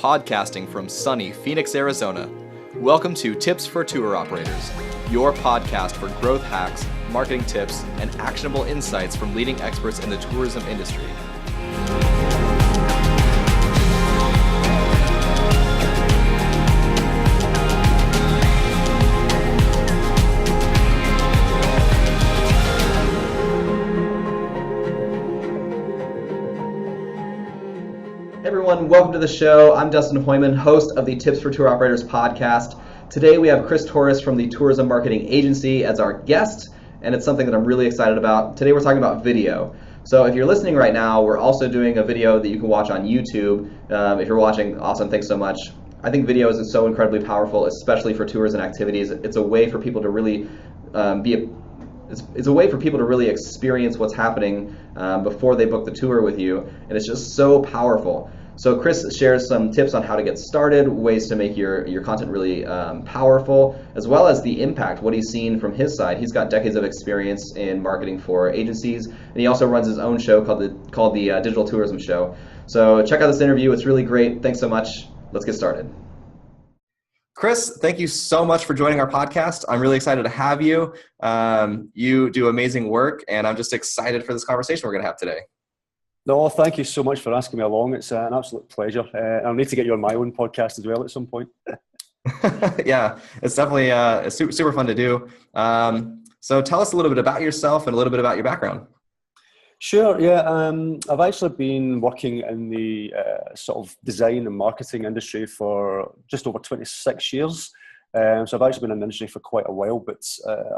podcasting from sunny Phoenix, Arizona. Welcome to Tips for Tour Operators, your podcast for growth hacks, marketing tips, and actionable insights from leading experts in the tourism industry. Everyone, welcome to the show. I'm Dustin Hoyman, host of the Tips for Tour Operators podcast. Today we have Chris Torres from the Tourism Marketing Agency as our guest, and it's something that I'm really excited about. Today we're talking about video. So if you're listening right now, we're also doing a video that you can watch on YouTube. If you're watching, awesome, thanks so much. I think videos is so incredibly powerful, especially for tours and activities. It's a way for people to really it's a way for people to really experience what's happening before they book the tour with you, and it's just so powerful. So Chris shares some tips on how to get started, ways to make your content really powerful, as well as the impact, what he's seen from his side. He's got decades of experience in marketing for agencies, and he also runs his own show called the Digital Tourism Show. So check out this interview. It's really great. Thanks so much. Let's get started. Chris, thank you so much for joining our podcast. I'm really excited to have you. You do amazing work, and I'm just excited for this conversation we're going to have today. No, thank you so much for asking me along. It's an absolute pleasure. I'll need to get you on my own podcast as well at some point. Yeah, it's definitely super fun to do. So tell us a little bit about yourself and a little bit about your background. Sure, yeah. I've actually been working in the sort of design and marketing industry for just over 26 years. So I've actually been in the industry for quite a while, but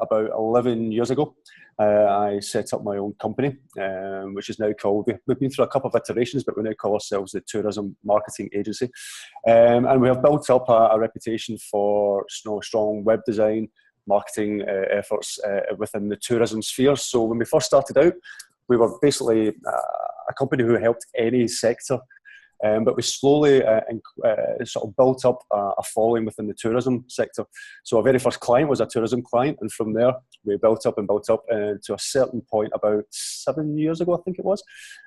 about 11 years ago, I set up my own company, which is now called, we've been through a couple of iterations, but we now call ourselves the Tourism Marketing Agency. And we have built up a reputation for strong web design, marketing efforts within the tourism sphere. So when we first started out, we were basically a company who helped any sector. But we slowly sort of built up a following within the tourism sector. So our very first client was a tourism client, and from there we built up, and to a certain point about 7 years ago, I think it was,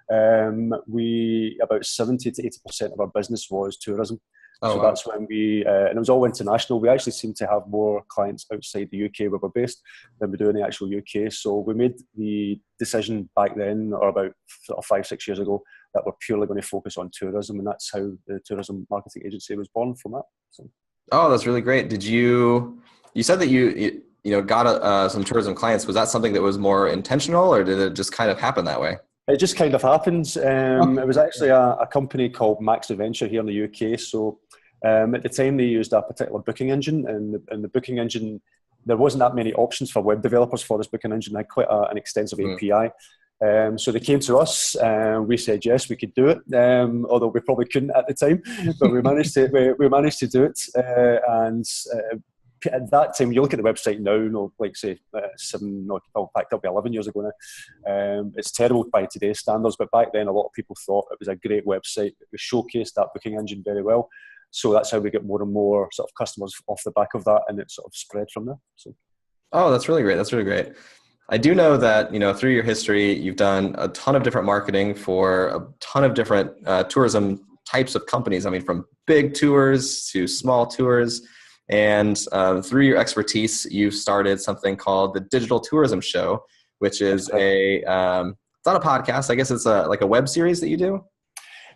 about 70 to 80% of our business was tourism. Oh, so wow. That's when and it was all international. We actually seem to have more clients outside the UK where we're based than we do in the actual UK. So we made the decision back then, or about 5-6 years ago, that we're purely going to focus on tourism, and that's how the Tourism Marketing Agency was born from that. So. Oh, that's really great. Did you said that you got some tourism clients. Was that something that was more intentional, or did it just kind of happen that way? It just kind of happens. It was actually a company called Max Adventure here in the UK. So at the time they used a particular booking engine, and the booking engine, there wasn't that many options for web developers for this booking engine. It had quite an extensive API. So they came to us, and we said yes, we could do it, although we probably couldn't at the time, but we managed to do it. And at that time, you look at the website now, like say back up 11 years ago now, it's terrible by today's standards, but back then a lot of people thought it was a great website. We showcased that booking engine very well. So that's how we get more and more sort of customers off the back of that, and it sort of spread from there. So. Oh, that's really great. That's really great. I do know that, through your history, you've done a ton of different marketing for a ton of different tourism types of companies. I mean, from big tours to small tours. And through your expertise, you've started something called the Digital Tourism Show, which is it's not a podcast. I guess it's like a web series that you do.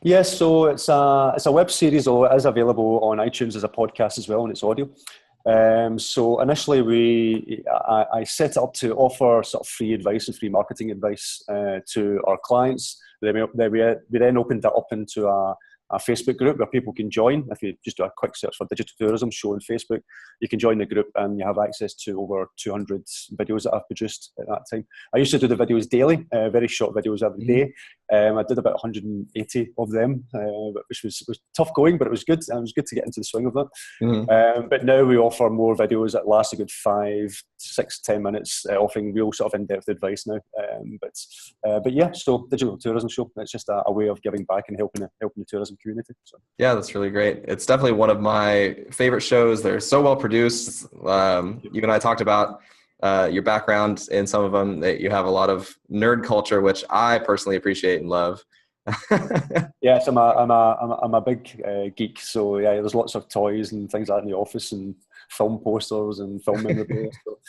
Yes, so it's a web series, or it is available on iTunes as a podcast as well, and it's audio. So initially I set it up to offer sort of free advice and free marketing advice to our clients. We then opened that up into a Facebook group where people can join. If you just do a quick search for Digital Tourism Show on Facebook, you can join the group, and you have access to over 200 videos that I've produced at that time. I used to do the videos daily, very short videos every day. I did about 180 of them, which was tough going, but it was good. And it was good to get into the swing of that. Mm-hmm. But now we offer more videos that last a good 5, 6, 10 minutes, offering real sort of in-depth advice now. But yeah, so Digital Tourism Show, it's just a way of giving back and helping the tourism community. So. Yeah, that's really great. It's definitely one of my favorite shows. They're so well produced. You and I talked about your background in some of them, that you have a lot of nerd culture, which I personally appreciate and love. Yes, I'm a big geek. So yeah, there's lots of toys and things like that in the office, and film posters and film memorabilia. So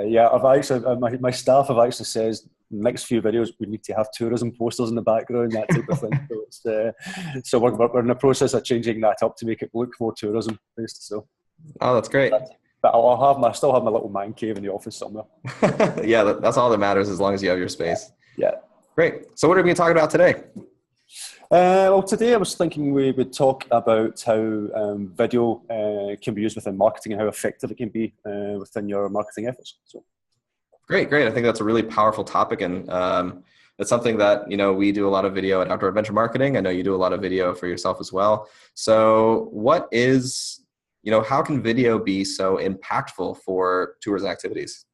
yeah, I've actually my staff have actually says next few videos we need to have tourism posters in the background, that type of thing. So so we're in the process of changing that up to make it look more tourism based. So Oh, that's great. but I still have my little man cave in the office somewhere. Yeah, that's all that matters as long as you have your space. Yeah. Great. So what are we going to talk about today? Well, today I was thinking we would talk about how video can be used within marketing and how effective it can be within your marketing efforts. So, Great. I think that's a really powerful topic, and it's something that we do a lot of video at Outdoor Adventure Marketing. I know you do a lot of video for yourself as well. So, what is how can video be so impactful for tours and activities?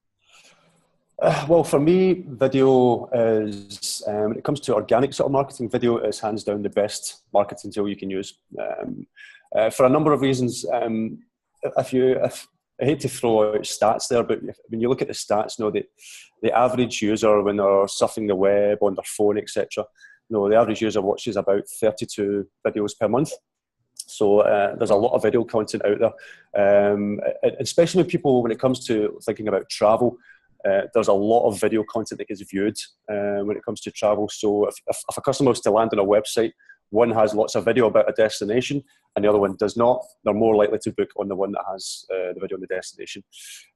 Well, for me, video is, when it comes to organic sort of marketing, video is hands down the best marketing tool you can use for a number of reasons. If I hate to throw out stats there, but when you look at the stats, the average user when they're surfing the web on their phone, etc., the average user watches about 32 videos per month. So there's a lot of video content out there, especially when it comes to thinking about travel. There's a lot of video content that gets viewed when it comes to travel. So if a customer was to land on a website, one has lots of video about a destination and the other one does not, they're more likely to book on the one that has the video on the destination.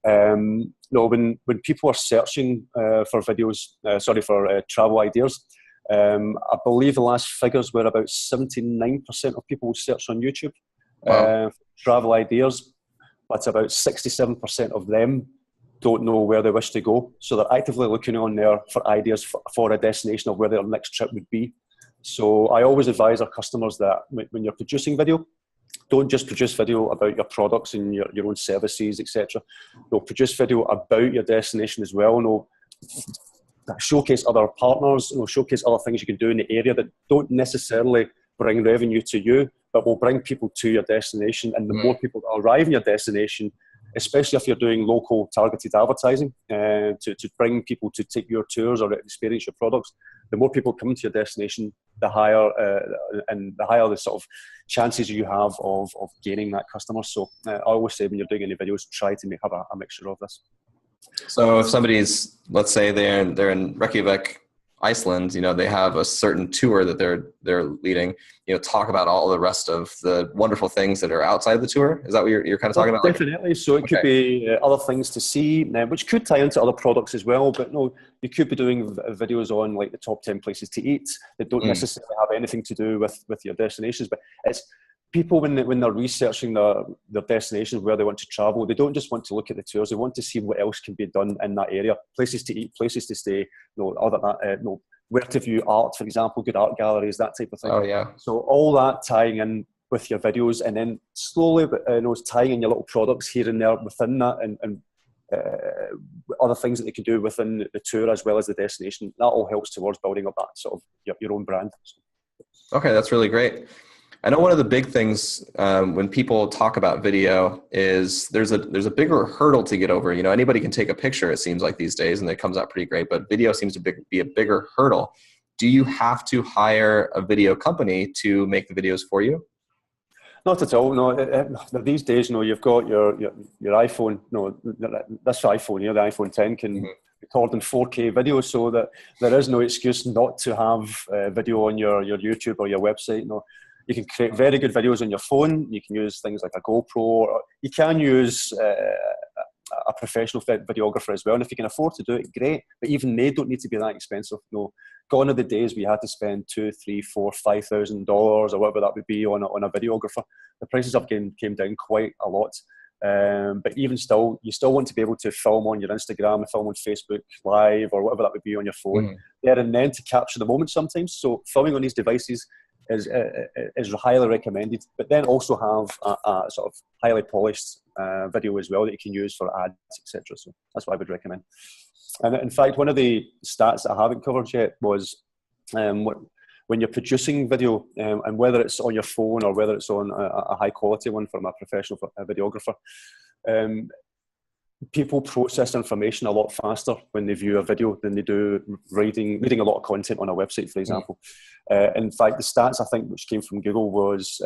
When people are searching for videos, for travel ideas, I believe the last figures were about 79% of people who search on YouTube for travel ideas, but about 67% of them don't know where they wish to go. So they're actively looking on there for ideas for a destination of where their next trip would be. So I always advise our customers that when you're producing video, don't just produce video about your products and your own services, etc. Produce video about your destination as well. Showcase other partners, showcase other things you can do in the area that don't necessarily bring revenue to you, but will bring people to your destination. And the more people that arrive in your destination, especially if you're doing local targeted advertising to bring people to take your tours or experience your products, the more people come to your destination, the higher the sort of chances you have of gaining that customer. So I always say when you're doing any videos, try to have a mixture of this. So if somebody's, let's say they're in Reykjavik, Iceland, they have a certain tour that they're leading, talk about all the rest of the wonderful things that are outside the tour. Is that what you're kind of talking about? Definitely. So it could be other things to see, which could tie into other products as well. But you could be doing videos on like the top 10 places to eat that don't necessarily have anything to do with your destinations. But it's people when they're researching their destinations, where they want to travel, they don't just want to look at the tours. They want to see what else can be done in that area, places to eat, places to stay, where to view art, for example, good art galleries, that type of thing. Oh yeah. So all that tying in with your videos, and then slowly, tying in your little products here and there within that, and other things that they can do within the tour as well as the destination. That all helps towards building up that sort of your own brand. Okay, that's really great. I know one of the big things when people talk about video is there's a bigger hurdle to get over. Anybody can take a picture, it seems like these days, and it comes out pretty great, but video seems to be a bigger hurdle. Do you have to hire a video company to make the videos for you? Not at all. No, these days, you've got your iPhone. This iPhone here, the iPhone 10 can record in 4K video, so that there is no excuse not to have video on your YouTube or your website. You can create very good videos on your phone. You can use things like a GoPro, or you can use a professional videographer as well. And if you can afford to do it, great. But even they don't need to be that expensive. Gone are the days we had to spend $2,000, $3,000, $4,000, $5,000 or whatever that would be on a videographer. The prices have came down quite a lot. But even still, you still want to be able to film on your Instagram, film on Facebook Live, or whatever that would be on your phone there and then to capture the moment sometimes. So filming on these devices is highly recommended, but then also have a sort of highly polished video as well that you can use for ads, etc. So that's what I would recommend. And in fact, one of the stats that I haven't covered yet was when you're producing video, and whether it's on your phone or whether it's on a high quality one from a professional videographer, people process information a lot faster when they view a video than they do reading a lot of content on a website, for example. In fact, the stats I think which came from Google was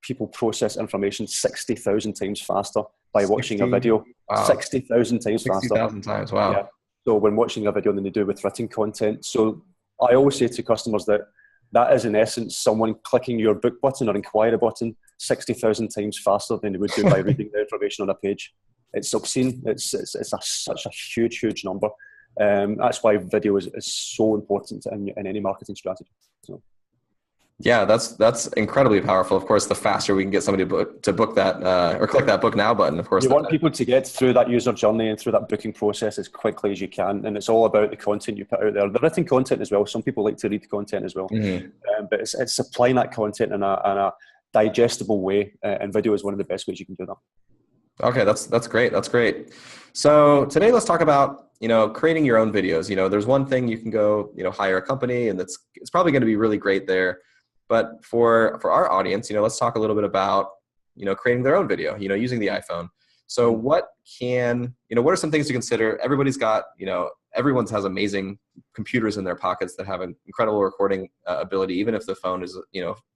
people process information 60,000 times faster by watching a video. Wow. 60,000 times 60,000 times, wow. Yeah. So when watching a video than they do with written content. So I always say to customers that is in essence someone clicking your book button or inquiry button 60,000 times faster than they would do by reading the information on a page. It's obscene. It's such a huge number. That's why video is so important in any marketing strategy. So. Yeah, that's incredibly powerful. Of course, the faster we can get somebody to book that or click that book now button, of course. You want people to get through that user journey and through that booking process as quickly as you can. And it's all about the content you put out there. The written content as well. Some people like to read content as well. But it's supplying that content in a digestible way. And video is one of the best ways you can do that. Okay, that's great. That's great. So today let's talk about, creating your own videos. There's one thing you can go, hire a company, and it's probably going to be really great there. But for our audience, let's talk a little bit about, creating their own video, using the iPhone. So what are some things to consider? Everybody's got, everyone has amazing computers in their pockets that have an incredible recording ability. Even if the phone is,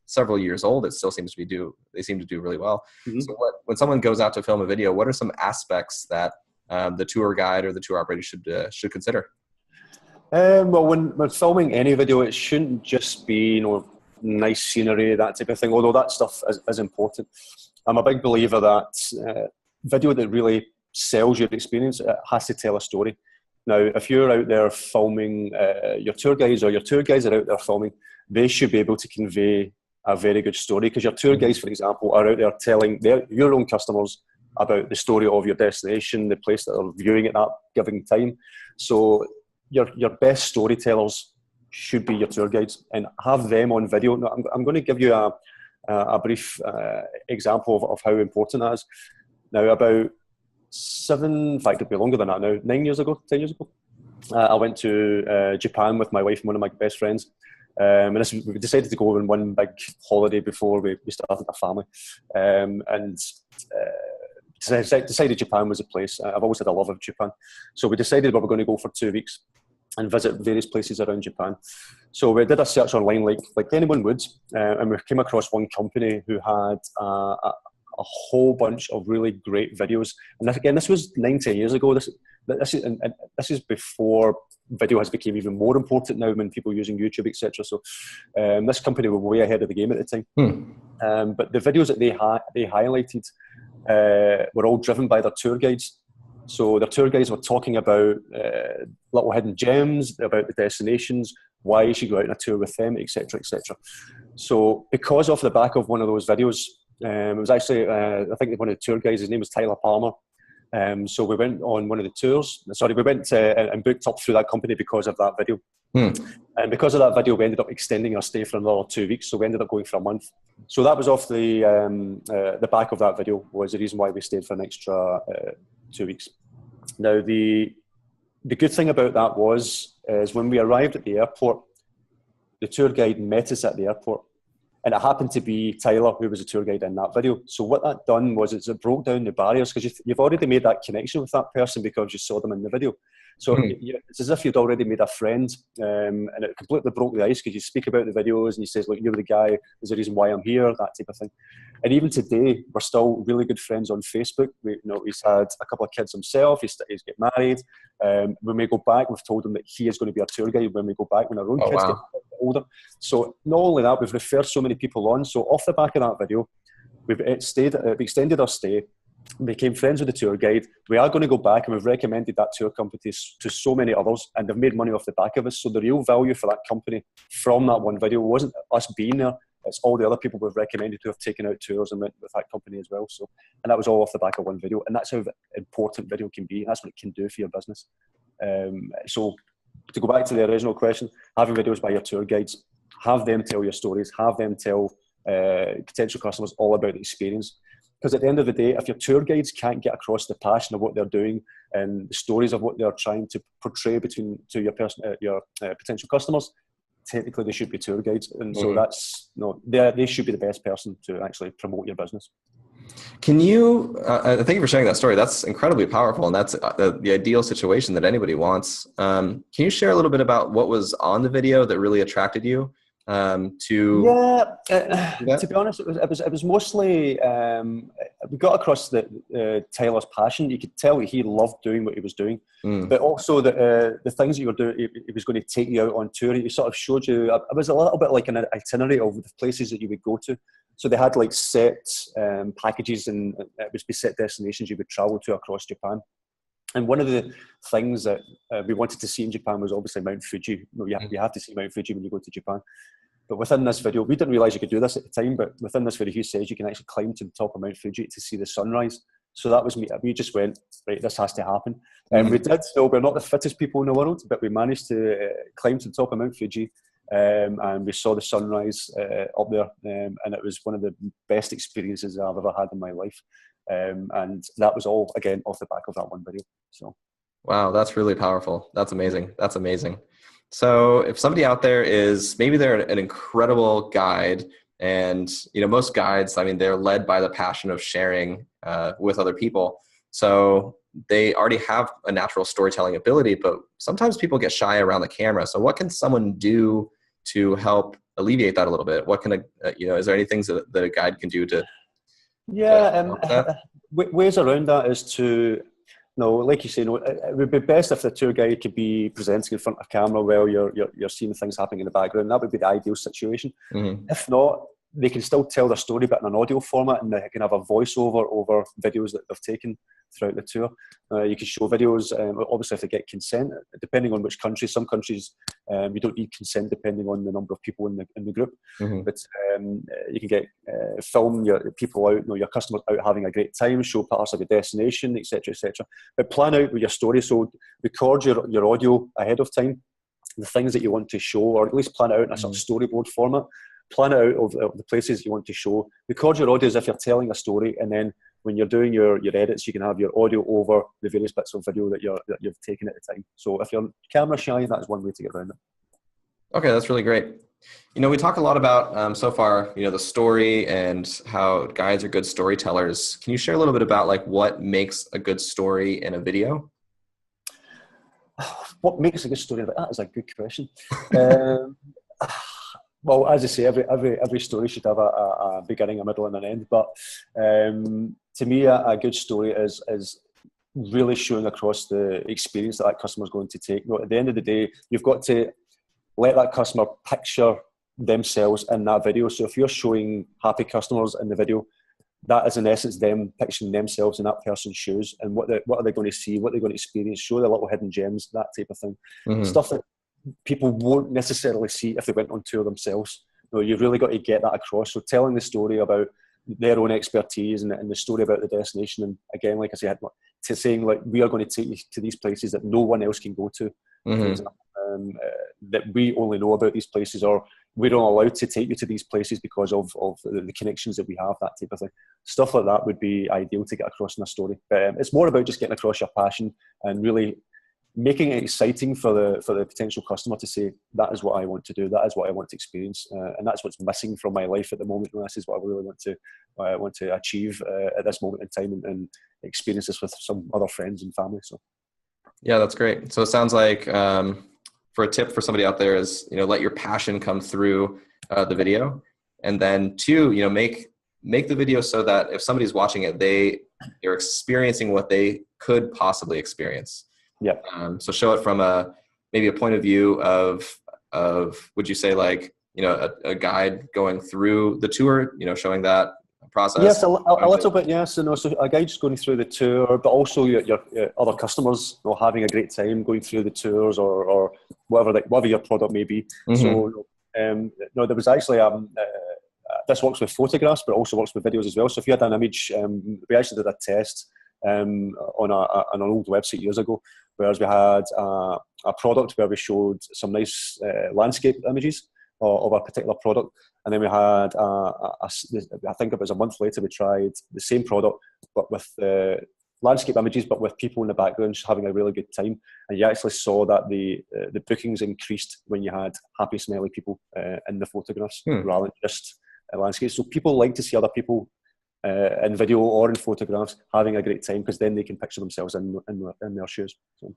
several years old, it still seems to they seem to do really well. So when someone goes out to film a video, what are some aspects that the tour guide or the tour operator should consider? Well, when filming any video, it shouldn't just be, nice scenery, that type of thing, although that stuff is important. I'm a big believer that video that really sells your experience, it has to tell a story. Now, if you're out there filming your tour guides, or your tour guides are out there filming, they should be able to convey a very good story, because your tour guides, for example, are out there telling your own customers about the story of your destination, the place that they're viewing at that given time. So your best storytellers should be your tour guides, and have them on video. Now, I'm going to give you a brief example of how important that is. Now, about 10 years ago, I went to Japan with my wife and one of my best friends. And we decided to go on one big holiday before we started a family. Decided Japan was a place. I've always had a love of Japan. So we decided we were going to go for 2 weeks and visit various places around Japan. So we did a search online like anyone would, and we came across one company who had a whole bunch of really great videos. And again, this was 9-10 years ago. This is before video has become even more important now, when people are using YouTube, etc. So this company were way ahead of the game at the time. But the videos that they highlighted were all driven by their tour guides. So their tour guides were talking about little hidden gems, about the destinations, why you should go out on a tour with them, etc., etc. So because off the back of one of those videos, it was actually, I think one of the tour guides, his name was Tyler Palmer. So we went on one of the tours. We went and booked up through that company because of that video. And because of that video, we ended up extending our stay for another 2 weeks. So we ended up going for a month. So that was off the back of that video, was the reason why we stayed for an extra 2 weeks. Now, the good thing about that is when we arrived at the airport, the tour guide met us at the airport. And it happened to be Tyler, who was a tour guide in that video. So what that done was it broke down the barriers, because you've already made that connection with that person because you saw them in the video. So it's as if you'd already made a friend, and it completely broke the ice, because you speak about the videos and he says, look, you're the guy, there's a reason why I'm here, that type of thing. And even today, we're still really good friends on Facebook. He's had a couple of kids himself, he's get married. When we go back, we've told him that he is going to be our tour guide when we go back, when our own kids get older. So not only that, we've referred so many people on. So off the back of that video, we've extended our stay, became friends with the tour guide. We are going to go back, and we've recommended that tour company to so many others, and they've made money off the back of us. So the real value for that company from that one video wasn't us being there, it's all the other people we've recommended who have taken out tours and went with that company as well. So, and that was all off the back of one video, and that's how important video can be. That's what it can do for your business. So to go back to the original question, having videos by your tour guides, have them tell your stories, have them tell potential customers all about the experience. Because at the end of the day, if your tour guides can't get across the passion of what they're doing and the stories of what they're trying to portray to your potential customers, technically they should be tour guides. And so they should be the best person to actually promote your business. Can you, thank you for sharing that story. That's incredibly powerful, and that's the ideal situation that anybody wants. Can you share a little bit about what was on the video that really attracted you to Yeah, do that? to be honest, it was mostly we got across the Tyler's passion. You could tell that he loved doing what he was doing, Mm, but also the things that you were doing. He was going to take you out on tour. He sort of showed you. It was a little bit like an itinerary of the places that you would go to. So they had like set packages, and it was be set destinations you would travel to across Japan. And one of the things that we wanted to see in Japan was obviously Mount Fuji. You have to see Mount Fuji when you go to Japan. But within this video, we didn't realise you could do this at the time, but within this video, he says you can actually climb to the top of Mount Fuji to see the sunrise. So that was me. We just went, right, this has to happen. And we did. So we're not the fittest people in the world, but we managed to climb to the top of Mount Fuji. And we saw the sunrise up there. And it was one of the best experiences I've ever had in my life. And that was all, again, off the back of that one video. So, wow, that's really powerful. That's amazing. That's amazing. So if somebody out there maybe they're an incredible guide, and most guides, I mean, they're led by the passion of sharing with other people. So they already have a natural storytelling ability, but sometimes people get shy around the camera. So what can someone do to help alleviate that a little bit? What can is there any things that a guide can do to help that? Ways around that is to, like you say, it would be best if the tour guide could be presenting in front of camera while you're seeing things happening in the background. That would be the ideal situation. Mm-hmm. If not, they can still tell their story, but in an audio format, and they can have a voiceover over videos that they've taken throughout the tour. You can show videos, obviously if they get consent, depending on which country. Some countries you don't need consent depending on the number of people in the group. Mm-hmm. But you can get film your people out, your customers out having a great time, show parts of your destination, etc., etc. But plan out with your story. So record your audio ahead of time, the things that you want to show, or at least plan it out in a sort of storyboard format. Plan it out of the places you want to show. Record your audio as if you're telling a story, and then when you're doing your edits, you can have your audio over the various bits of video that you've taken at the time. So if you're camera shy, that's one way to get around it. Okay, that's really great. We talk a lot about so far, the story and how guides are good storytellers. Can you share a little bit about like what makes a good story in a video? What makes a good story? That is a good question. Well, as I say, every story should have a beginning, a middle, and an end. But to me, a good story is really showing across the experience that customer's going to take. At the end of the day, you've got to let that customer picture themselves in that video. So if you're showing happy customers in the video, that is in essence them picturing themselves in that person's shoes, and what are they going to see, what they're going to experience, show the little hidden gems, that type of thing. Mm-hmm. Stuff that people won't necessarily see if they went on tour themselves. You've really got to get that across. So telling the story about their own expertise and the story about the destination, and again, like I said, to saying like we are going to take you to these places that no one else can go to, mm-hmm. for example, that we only know about these places, or we're not allowed to take you to these places because of the connections that we have, that type of thing. Stuff like that would be ideal to get across in a story. But it's more about just getting across your passion and really making it exciting for the potential customer to say, that is what I want to do, that is what I want to experience, and that's what's missing from my life at the moment. And this is what I really want to achieve at this moment in time, and experience this with some other friends and family. So, yeah, that's great. So it sounds like for a tip for somebody out there is let your passion come through the video, and then two, make the video so that if somebody's watching it, they're experiencing what they could possibly experience. Yeah. So show it from maybe a point of view of would you say like a guide going through the tour, showing that process? Yes, a little bit. Yes, so a guide just going through the tour, but also your other customers having a great time going through the tours or whatever your product may be. Mm-hmm. So there was actually this works with photographs, but also works with videos as well. So if you had an image, we actually did a test on an old website years ago, whereas we had a product where we showed some nice landscape images of a particular product, and then we had I think it was a month later, we tried the same product but with landscape images, but with people in the background having a really good time, and you actually saw that the bookings increased when you had happy, smiling people in the photographs rather than just landscapes. So people like to see other people in video or in photographs, having a great time, because then they can picture themselves in their shoes. So.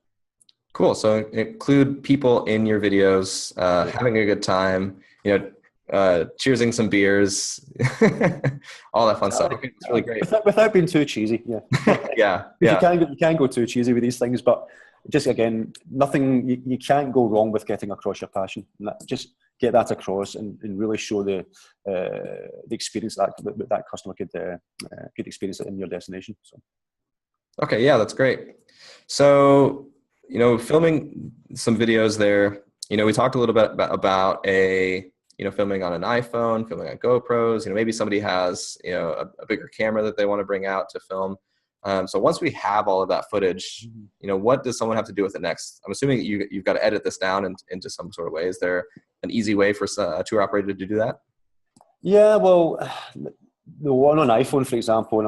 Cool. So include people in your videos, having a good time, cheersing some beers, all that fun stuff. Okay, it's really great. Without being too cheesy, yeah. Yeah. You can't go too cheesy with these things, but just again, nothing. You can't go wrong with getting across your passion. Just get that across and really show the experience that customer could experience it in your destination. So. Okay, yeah, that's great. So, filming some videos there, we talked a little bit about filming on an iPhone, filming on GoPros, maybe somebody has, a bigger camera that they want to bring out to film. So once we have all of that footage, what does someone have to do with it next? I'm assuming you've got to edit this down into some sort of way. Is there an easy way for a tour operator to do that? Yeah, well, the one on iPhone, for example, and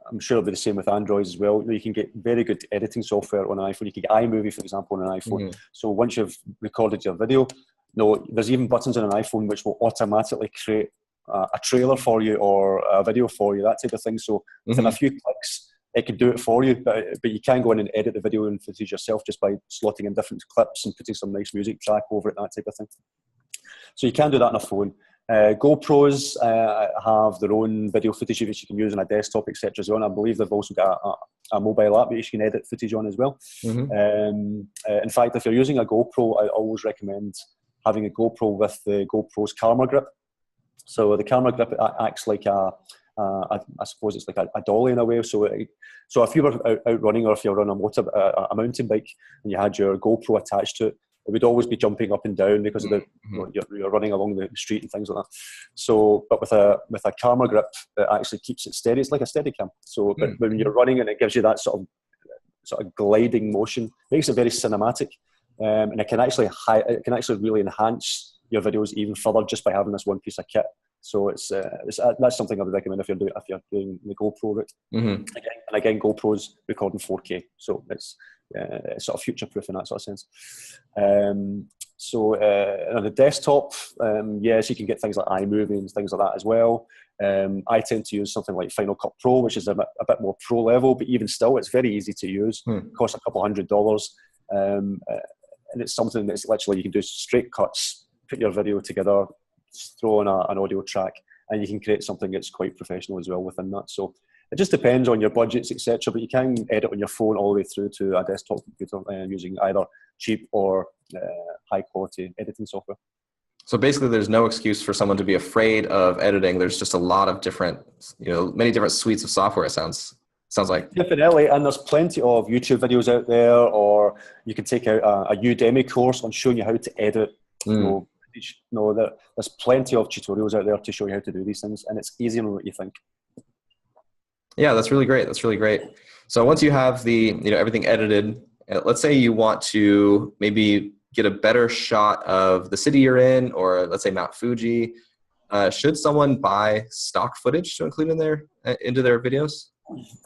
I'm sure it'll be the same with Android as well. You can get very good editing software on an iPhone. You can get iMovie, for example, on an iPhone. Mm-hmm. So once you've recorded your video, there's even buttons on an iPhone which will automatically create a trailer for you or a video for you, that type of thing. So within a few clicks, it can do it for you, but you can go in and edit the video and footage yourself just by slotting in different clips and putting some nice music track over it, that type of thing. So you can do that on a phone. GoPros have their own video footage which you can use on a desktop, etc. as well. And I believe they've also got a mobile app which you can edit footage on as well. Mm-hmm. In fact, if you're using a GoPro, I always recommend having a GoPro with the GoPro's camera grip. So the camera grip acts like I suppose it's like a dolly in a way. So if you were out running, or if you're on a mountain bike and you had your GoPro attached to it, it would always be jumping up and down because of you're running along the street and things like that. So, but with a camera grip, it actually keeps it steady. It's like a Steadicam. So, but when you're running and it gives you that sort of gliding motion, makes it very cinematic, and it can actually really enhance your videos even further just by having this one piece of kit. So that's something I would recommend if you're doing the GoPro route. Mm-hmm. Again, GoPro's recording 4K, so it's sort of future-proof in that sort of sense. So on the desktop, yes, you can get things like iMovie and things like that as well. I tend to use something like Final Cut Pro, which is a bit more pro level, but even still, it's very easy to use. It costs a couple $100, and it's something that's literally you can do straight cuts, put your video together, throw on an audio track, and you can create something that's quite professional as well within that. So it just depends on your budgets, etc. But you can edit on your phone all the way through to a desktop computer using either cheap or high quality editing software. So basically, there's no excuse for someone to be afraid of editing. There's just a lot of different, many different suites of software. It sounds like. Definitely, and there's plenty of YouTube videos out there, or you can take out a Udemy course on showing you how to edit. There's plenty of tutorials out there to show you how to do these things, and it's easier than what you think. Yeah, that's really great. So once you have the everything edited, let's say you want to maybe get a better shot of the city you're in, or let's say Mount Fuji. Should someone buy stock footage to include into their videos?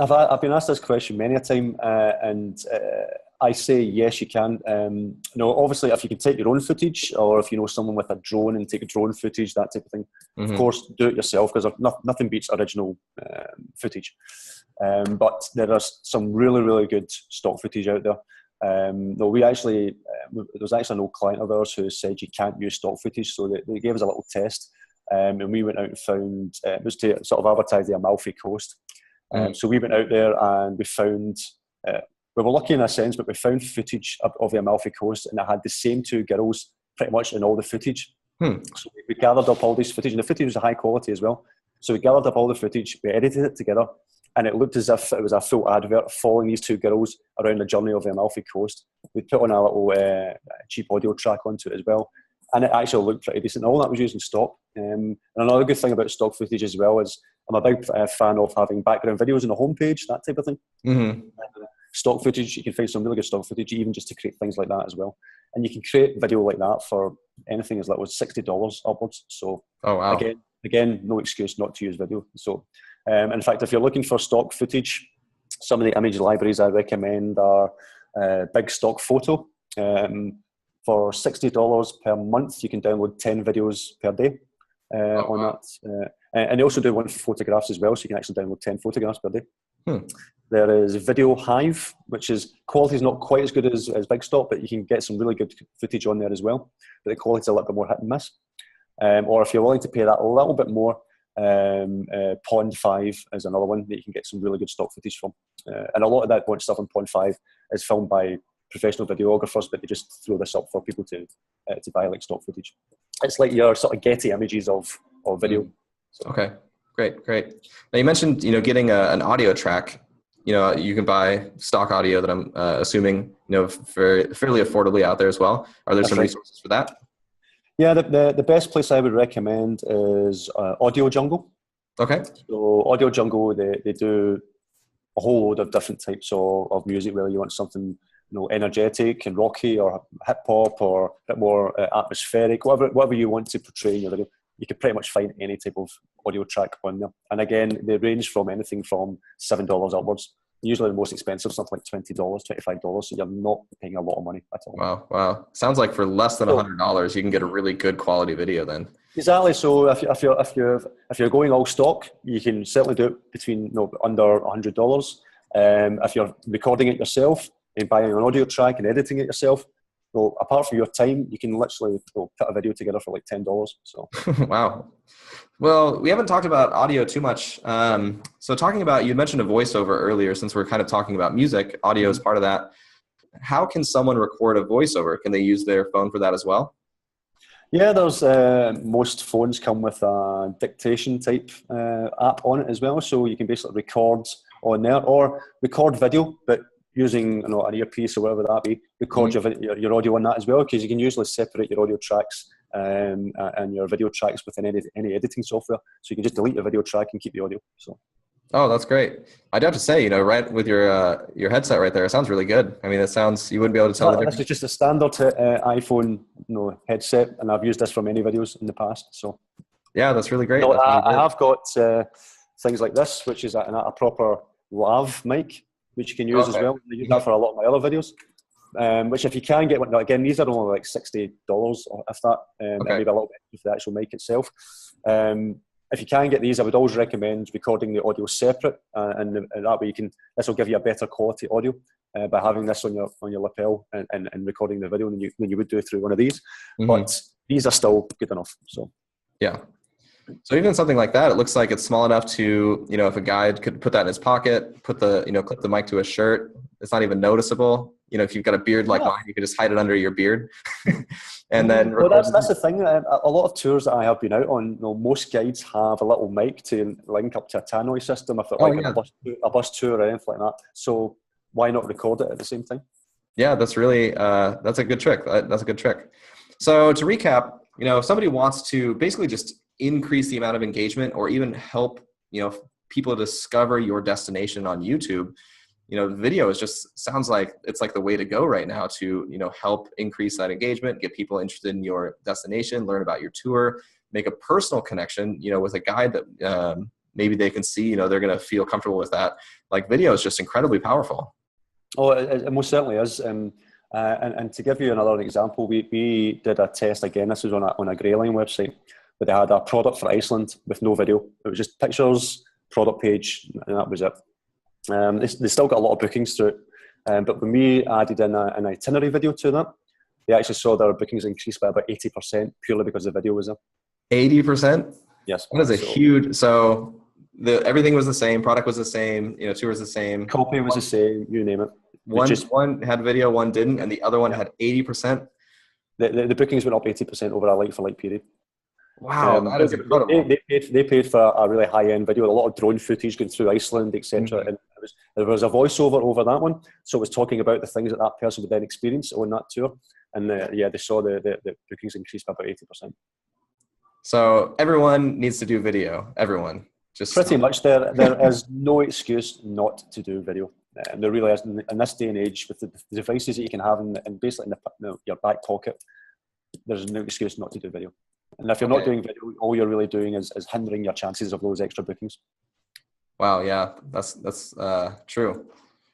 I've been asked this question many a time, and I say yes, you can. Obviously, if you can take your own footage, or if you know someone with a drone and take a drone footage, that type of thing, of course, do it yourself, because nothing beats original footage. But there are some really, really good stock footage out there. There was actually an old client of ours who said you can't use stock footage, so they gave us a little test, and we went out and found it was to sort of advertise the Amalfi Coast. So we went out there and we found. We were lucky in a sense, but we found footage of the Amalfi Coast, and it had the same two girls pretty much in all the footage. So we gathered up all this footage, and the footage was high quality as well. So we gathered up all the footage, we edited it together, and it looked as if it was a full advert following these two girls around the journey of the Amalfi Coast. We put on a little cheap audio track onto it as well, and it actually looked pretty decent. All that was using stock. And another good thing about stock footage as well is I'm a big fan of having background videos on the homepage, that type of thing. Mm-hmm. Stock footage, you can find some really good stock footage, even just to create things like that as well. And you can create video like that for anything as little as $60 upwards. So again, no excuse not to use video. So in fact, if you're looking for stock footage, some of the image libraries I recommend are Big Stock Photo. For $60 per month, you can download 10 videos per day. on that. And they also do one for photographs as well, so you can actually download 10 photographs per day. There is Video Hive, which is quality is not quite as good as Big Stop, but you can get some really good footage on there as well. But the quality is a little bit more hit and miss. Or if you're willing to pay that a little bit more, Pond 5 is another one that you can get some really good stock footage from. And a lot of that stuff on Pond 5 is filmed by professional videographers, but they just throw this up for people to buy like stock footage. It's like your sort of Getty images of video. So. Okay, great. Now you mentioned, getting an audio track. You can buy stock audio that I'm assuming, fairly affordably out there as well. Are there some resources for that? Yeah, the best place I would recommend is Audio Jungle. Okay. So Audio Jungle, they do a whole load of different types of music, whether you want something energetic and rocky or hip hop or a bit more atmospheric, whatever you want to portray in your video. You can pretty much find any type of audio track on there. And again, they range from anything from $7 upwards. Usually the most expensive, something like $20, $25, so you're not paying a lot of money at all. Wow. Sounds like for less than $100, you can get a really good quality video then. Exactly. So if you're going all stock, you can certainly do it between under $100. If you're recording it yourself and buying an audio track and editing it yourself, well, apart from your time, you can literally put a video together for like $10. So wow. Well, we haven't talked about audio too much. So talking about, you mentioned a voiceover earlier, since we're kind of talking about music, audio is part of that. How can someone record a voiceover? Can they use their phone for that as well? Yeah, there's most phones come with a dictation type app on it as well. So you can basically record on there or record video, but using an earpiece or whatever that be, record your audio on that as well, because you can usually separate your audio tracks and your video tracks within any editing software. So you can just delete your video track and keep the audio. So. Oh, that's great. I'd have to say, right with your headset right there, it sounds really good. I mean, it sounds, you wouldn't be able to tell the difference. This is just a standard iPhone headset, and I've used this for many videos in the past. So yeah, that's really great. I have got things like this, which is a proper lav mic, which you can use as well. I use that for a lot of my other videos. Which if you can get one, again, these are only like $60, if that, maybe a little bit for the actual mic itself. If you can get these, I would always recommend recording the audio separate, and that way this will give you a better quality audio by having this on your lapel and recording the video than you would do through one of these. But these are still good enough. So yeah. So even something like that, it looks like it's small enough to, if a guy could put that in his pocket, clip the mic to his shirt, it's not even noticeable. If you've got a beard like mine, you can just hide it under your beard. And then that's the thing. A lot of tours that I have been out on, most guides have a little mic to link up to a tannoy system if it's a bus tour or anything like that. So why not record it at the same time? Yeah, that's really that's a good trick. That's a good trick. So to recap, if somebody wants to basically just increase the amount of engagement or even help people discover your destination on YouTube, video sounds like it's like the way to go right now to help increase that engagement, get people interested in your destination, learn about your tour, make a personal connection with a guide that maybe they can see they're going to feel comfortable with that. Like, video is just incredibly powerful. Oh, it most certainly is. And to give you another example, we did a test again. This was on a Greyline website, but they had a product for Iceland with no video. It was just pictures, product page, and that was it. They still got a lot of bookings through it. But when we added in an itinerary video to that, they actually saw their bookings increase by about 80% purely because the video was there. 80%? Yes. That is a huge, so everything was the same, product was the same, tour was the same. Copy was the same, you name it. One had video, one didn't, and the other one had 80%? The bookings went up 80% over a like-for-like period. Wow, that is incredible. They paid for a really high-end video, a lot of drone footage going through Iceland, etc. And there was a voiceover over that one, so it was talking about the things that person would then experience on that tour. And they saw the bookings increase by about 80%. So everyone needs to do video. Everyone, just pretty much. There is no excuse not to do video. And there really is in this day and age with the devices that you can have and basically in your back pocket. There's no excuse not to do video. And if you're not doing video, all you're really doing is hindering your chances of those extra bookings. Wow, yeah, that's true.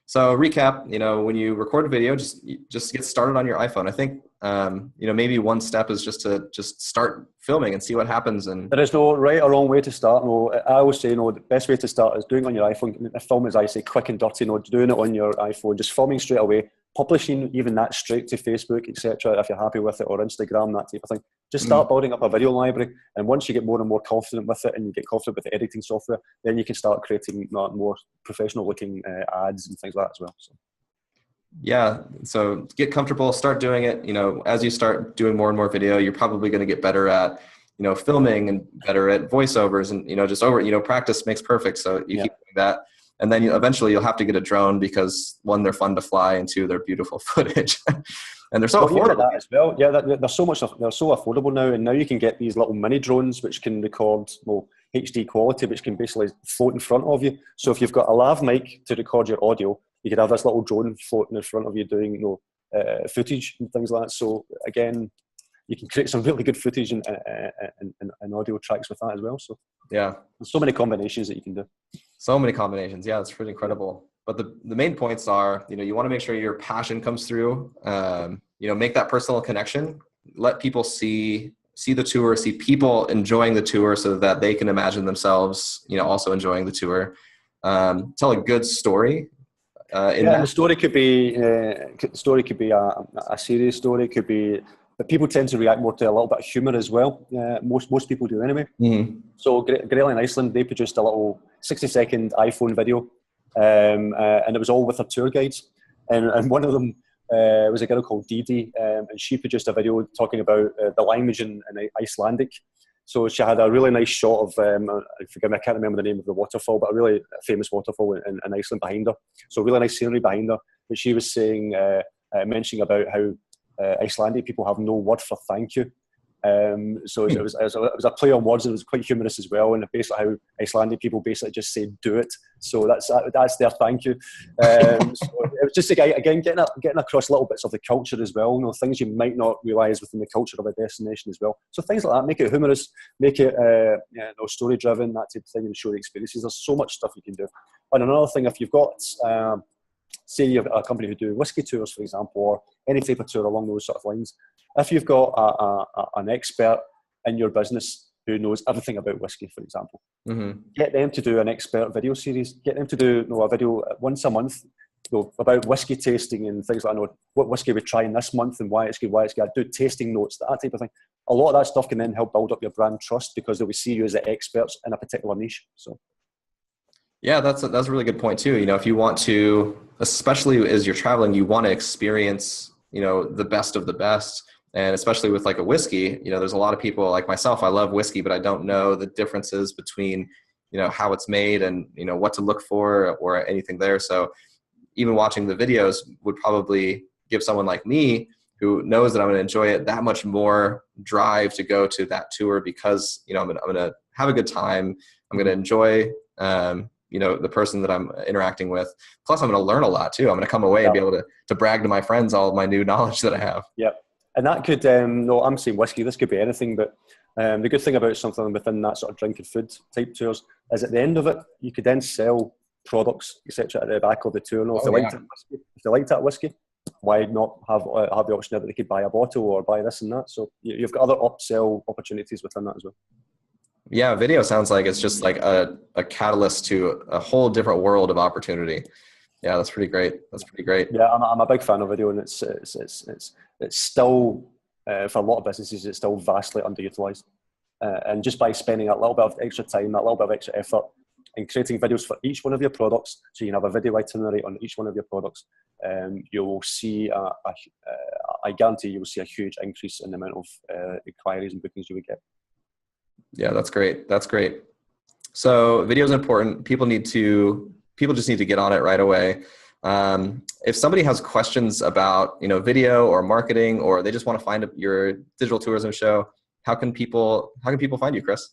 So recap, when you record a video, just get started on your iPhone. I think maybe one step is just to start filming and see what happens. And there is no right or wrong way to start. No, I always say, the best way to start is doing it on your iPhone. A film, as I say, quick and dirty. Doing it on your iPhone, just filming straight away, publishing even that straight to Facebook, etc. If you're happy with it, or Instagram, that type of thing. Just start building up a video library, and once you get more and more confident with it, and you get confident with the editing software, then you can start creating more professional-looking ads and things like that as well. So. Yeah, so get comfortable, start doing it. As you start doing more and more video, you're probably going to get better at, filming and better at voiceovers, and practice makes perfect. So you keep doing that. And then eventually you'll have to get a drone because one, they're fun to fly, and two, they're beautiful footage. And they're so affordable. That as well. Yeah, they're so affordable now. And now you can get these little mini drones which can record HD quality, which can basically float in front of you. So if you've got a lav mic to record your audio, you could have this little drone floating in front of you doing footage and things like that. So again, you can create some really good footage and audio tracks with that as well. So yeah, there's so many combinations that you can do. So many combinations. Yeah, it's pretty incredible. But the main points are, you want to make sure your passion comes through. Make that personal connection. Let people see the tour, see people enjoying the tour, so that they can imagine themselves, also enjoying the tour. Tell a good story. The story could be a serious story. It could be, but people tend to react more to a little bit of humour as well. Most people do anyway. Mm-hmm. So Grelly in Iceland, they produced a little 60-second iPhone video, and it was all with their tour guides. And one of them was a girl called Didi, and she produced a video talking about the language in Icelandic. So she had a really nice shot of, forgive me, I can't remember the name of the waterfall, but a really famous waterfall in Iceland behind her. So really nice scenery behind her. But she was saying, mentioning about how Icelandic people have no word for thank you. So it was a play on words, and it was quite humorous as well. And basically how Icelandic people basically just say "do it," so that's their thank you. So it was just again getting across little bits of the culture as well. Things you might not realise within the culture of a destination as well. So things like that, make it humorous, make it story driven, that type of thing, and show the experiences. There's so much stuff you can do. And another thing, if you've got say you've got a company who do whiskey tours, for example, or any type of tour along those sort of lines. If you've got an expert in your business who knows everything about whiskey, for example, get them to do an expert video series. Get them to do a video once a month about whiskey tasting and things like that. What whiskey we're trying this month and why it's good, do tasting notes, that type of thing. A lot of that stuff can then help build up your brand trust because they will see you as the experts in a particular niche. So. Yeah, that's a really good point too. If you want to, especially as you're traveling, you want to experience, the best of the best. And especially with like a whiskey, there's a lot of people like myself, I love whiskey, but I don't know the differences between, how it's made and, what to look for or anything there. So even watching the videos would probably give someone like me who knows that I'm going to enjoy it that much more drive to go to that tour because, I'm going to have a good time. I'm going to enjoy, the person that I'm interacting with. Plus I'm going to learn a lot too. I'm going to come away and be able to brag to my friends all of my new knowledge that I have. Yep. And that could, I'm saying whiskey, this could be anything, but the good thing about something within that sort of drink and food type tours is at the end of it, you could then sell products, etc. at the back of the tour. If they liked that whiskey, why not have the option that they could buy a bottle or buy this and that? So you've got other upsell opportunities within that as well. Yeah, video sounds like it's just like a catalyst to a whole different world of opportunity. Yeah, that's pretty great. Yeah, I'm a big fan of video, and it's still for a lot of businesses, it's still vastly underutilized. And just by spending a little bit of extra time, a little bit of extra effort, and creating videos for each one of your products, so you can have a video itinerary on each one of your products, you will see I guarantee you will see a huge increase in the amount of inquiries and bookings you would get. Yeah, that's great. So video is important. People just need to get on it right away. If somebody has questions about, video or marketing, or they just want to find your digital tourism show, how can people find you, Chris?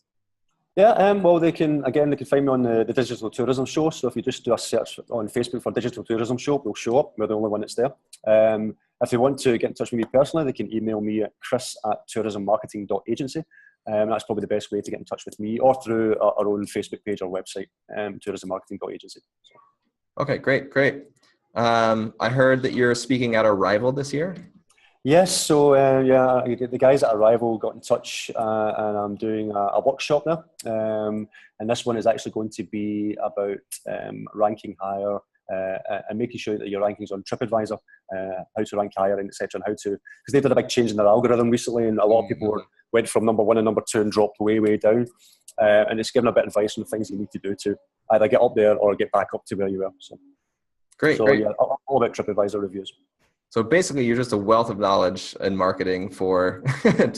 Yeah, well, they can find me on the Digital Tourism Show. So if you just do a search on Facebook for Digital Tourism Show, we'll show up. We're the only one that's there. If they want to get in touch with me personally, they can email me at chris@tourismmarketing.agency. That's probably the best way to get in touch with me, or through our own Facebook page or website, tourismmarketing.agency. So. Okay, great. I heard that you're speaking at Arrival this year. Yes, so yeah, the guys at Arrival got in touch, and I'm doing a workshop now. And this one is actually going to be about ranking higher and making sure that your rankings on TripAdvisor, how to rank higher, and etc. And how to, because they did a big change in their algorithm recently, and a lot of people went from number 1 and number 2 and dropped way down. And it's given a bit of advice on the things you need to do to either get up there or get back up to where you were. So Great. Yeah, all about TripAdvisor reviews. So basically, you're just a wealth of knowledge in marketing for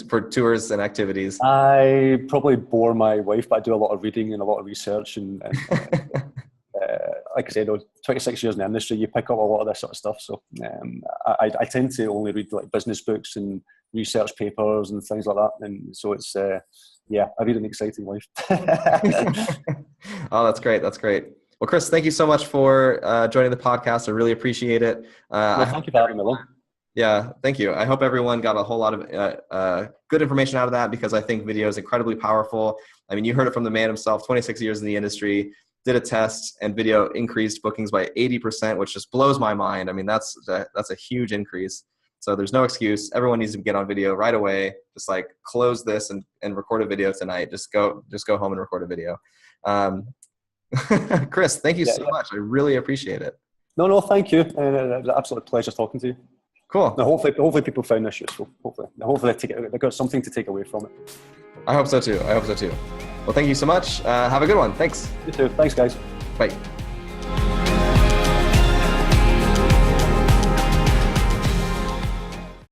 for tours and activities. I probably bore my wife, but I do a lot of reading and a lot of research. And like I said, 26 years in the industry, you pick up a lot of this sort of stuff. So I tend to only read like business books and research papers and things like that. And so it's, yeah, I read an exciting life. Oh, that's great. That's great. Well, Chris, thank you so much for joining the podcast. I really appreciate it. Thank you for having me along. Yeah, thank you. I hope everyone got a whole lot of good information out of that, because I think video is incredibly powerful. I mean, you heard it from the man himself, 26 years in the industry, did a test, and video increased bookings by 80%, which just blows my mind. I mean, that's a huge increase. So there's no excuse. Everyone needs to get on video right away. Just like close this and record a video tonight. Just go home and record a video. Chris, thank you so much. I really appreciate it. No, thank you. It was an absolute pleasure talking to you. Cool. Now, hopefully people found this useful. Hopefully they got something to take away from it. I hope so too. Well, thank you so much. Have a good one. Thanks. You too. Thanks, guys. Bye.